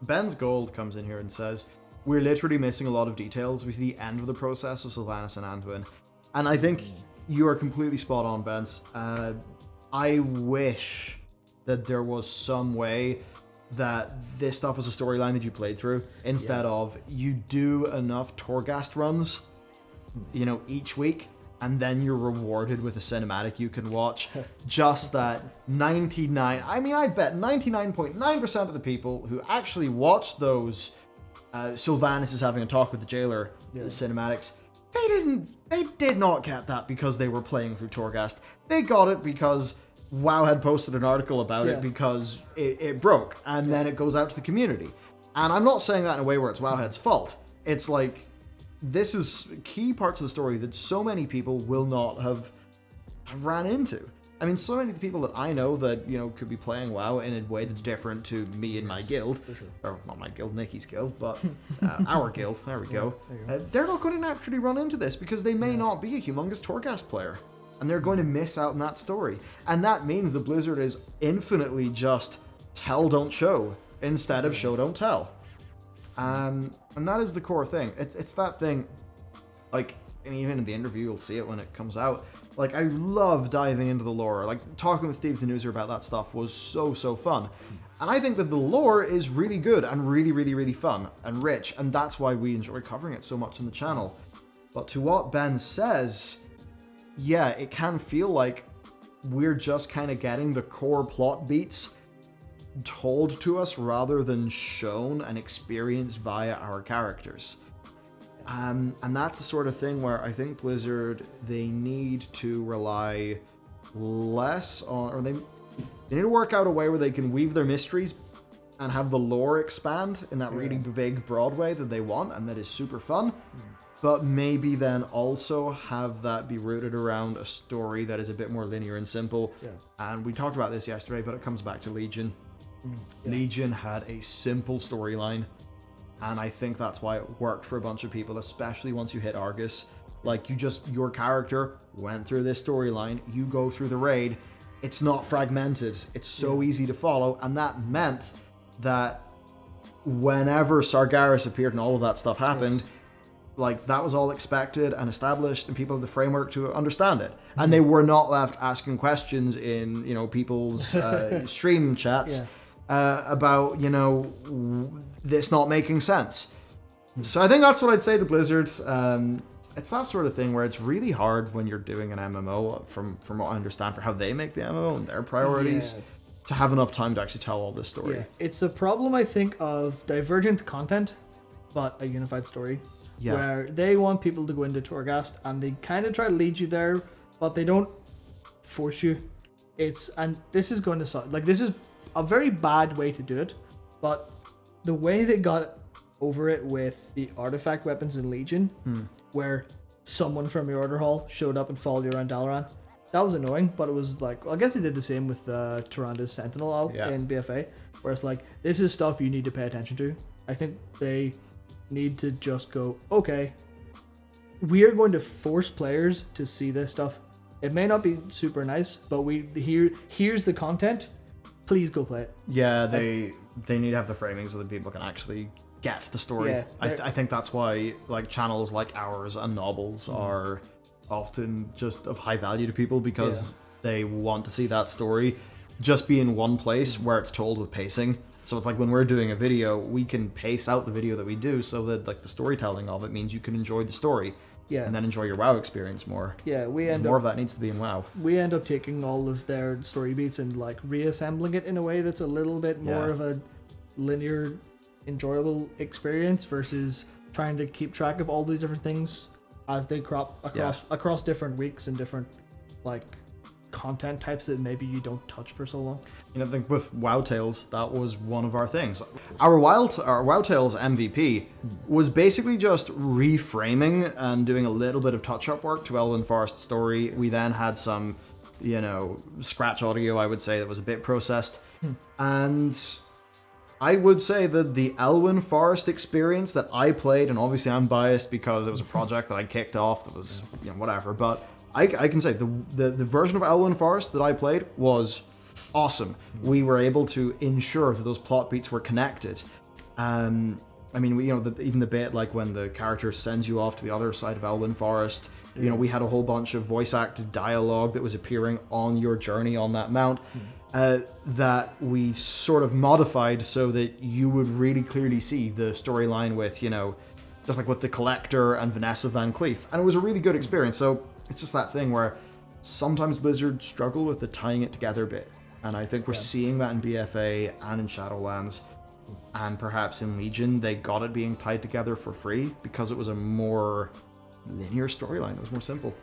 Ben's Gold comes in here and says, we're literally missing a lot of details. We see the end of the process of Sylvanas and Anduin. And I think you are completely spot on, Benz. I wish that there was some way that this stuff was a storyline that you played through instead of you do enough Torghast runs, each week, and then you're rewarded with a cinematic you can watch. Just that I bet 99.9% of the people who actually watched those Sylvanas is having a talk with the jailer cinematics, they did not get that because they were playing through Torghast. They got it because WoW had posted an article about it because it broke, and then it goes out to the community. And I'm not saying that in a way where it's WoWhead's fault. It's like, this is key parts of the story that so many people will not have ran into. I mean, so many of the people that I know that, could be playing WoW in a way that's different to me and my guild. For sure. Or not my guild, Nikki's guild, but our guild. There we go. They're not going to naturally run into this because they may not be a humongous Torghast player. And they're going to miss out on that story. And that means the Blizzard is infinitely just tell, don't show, instead of show, don't tell. And that is the core thing. It's that thing, and even in the interview, you'll see it when it comes out. I love diving into the lore. Talking with Steve Denuser about that stuff was so fun. And I think that the lore is really good and really, really, really fun and rich. And that's why we enjoy covering it so much on the channel. But to what Ben says, yeah, it can feel like we're just kind of getting the core plot beats told to us rather than shown and experienced via our characters. And that's the sort of thing where I think Blizzard, they need to rely less on, or they need to work out a way where they can weave their mysteries and have the lore expand in that really big, broad way that they want, and that is super fun. But maybe then also have that be rooted around a story that is a bit more linear and simple. And we talked about this yesterday, but it comes back to Legion. Legion had a simple storyline, and I think that's why it worked for a bunch of people, especially once you hit Argus. Your character went through this storyline, you go through the raid, it's not fragmented, it's so easy to follow, and that meant that whenever Sargeras appeared and all of that stuff happened, that was all expected and established, and people had the framework to understand it. And they were not left asking questions in, people's stream chats about, this not making sense. So I think that's what I'd say to Blizzard. It's that sort of thing where it's really hard when you're doing an MMO, from what I understand, for how they make the MMO and their priorities, to have enough time to actually tell all this story. It's a problem, I think, of divergent content, but a unified story. Where they want people to go into Torghast and they kind of try to lead you there, but they don't force you. And this is going to sound this is a very bad way to do it, but the way they got over it with the artifact weapons in Legion, where someone from your order hall showed up and followed you around Dalaran, that was annoying. But it was I guess they did the same with Tyranda's Sentinel out in BFA, where it's this is stuff you need to pay attention to. I think they need to just go, okay, we are going to force players to see this stuff. It may not be super nice, but here's the content. Please go play it. Yeah, they need to have the framing so that people can actually get the story. I think that's why channels like ours and Novels are often just of high value to people, because they want to see that story just be in one place where it's told with pacing. So it's when we're doing a video, we can pace out the video that we do so that the storytelling of it means you can enjoy the story. And then enjoy your WoW experience more. More of that needs to be in WoW. We end up taking all of their story beats and reassembling it in a way that's a little bit more of a linear, enjoyable experience versus trying to keep track of all these different things as they crop across different weeks and different content types that maybe you don't touch for so long. I think with WoW Tales, that was one of our things. Our WoW Tales MVP was basically just reframing and doing a little bit of touch-up work to Elven Forest story. We then had some, scratch audio, I would say, that was a bit processed. And I would say that the Elven Forest experience that I played, and obviously I'm biased because it was a project that I kicked off that was, whatever, but I can say the version of Elven Forest that I played was awesome. We were able to ensure that those plot beats were connected. I mean, even the bit like when the character sends you off to the other side of Elwyn Forest, we had a whole bunch of voice acted dialogue that was appearing on your journey on that mount that we sort of modified so that you would really clearly see the storyline with, just like with the Collector and Vanessa Van Cleef. And it was a really good experience. So it's just that thing where sometimes Blizzard struggle with the tying it together bit. And I think we're seeing that in BFA and in Shadowlands. And perhaps in Legion, they got it being tied together for free because it was a more linear storyline. It was more simple.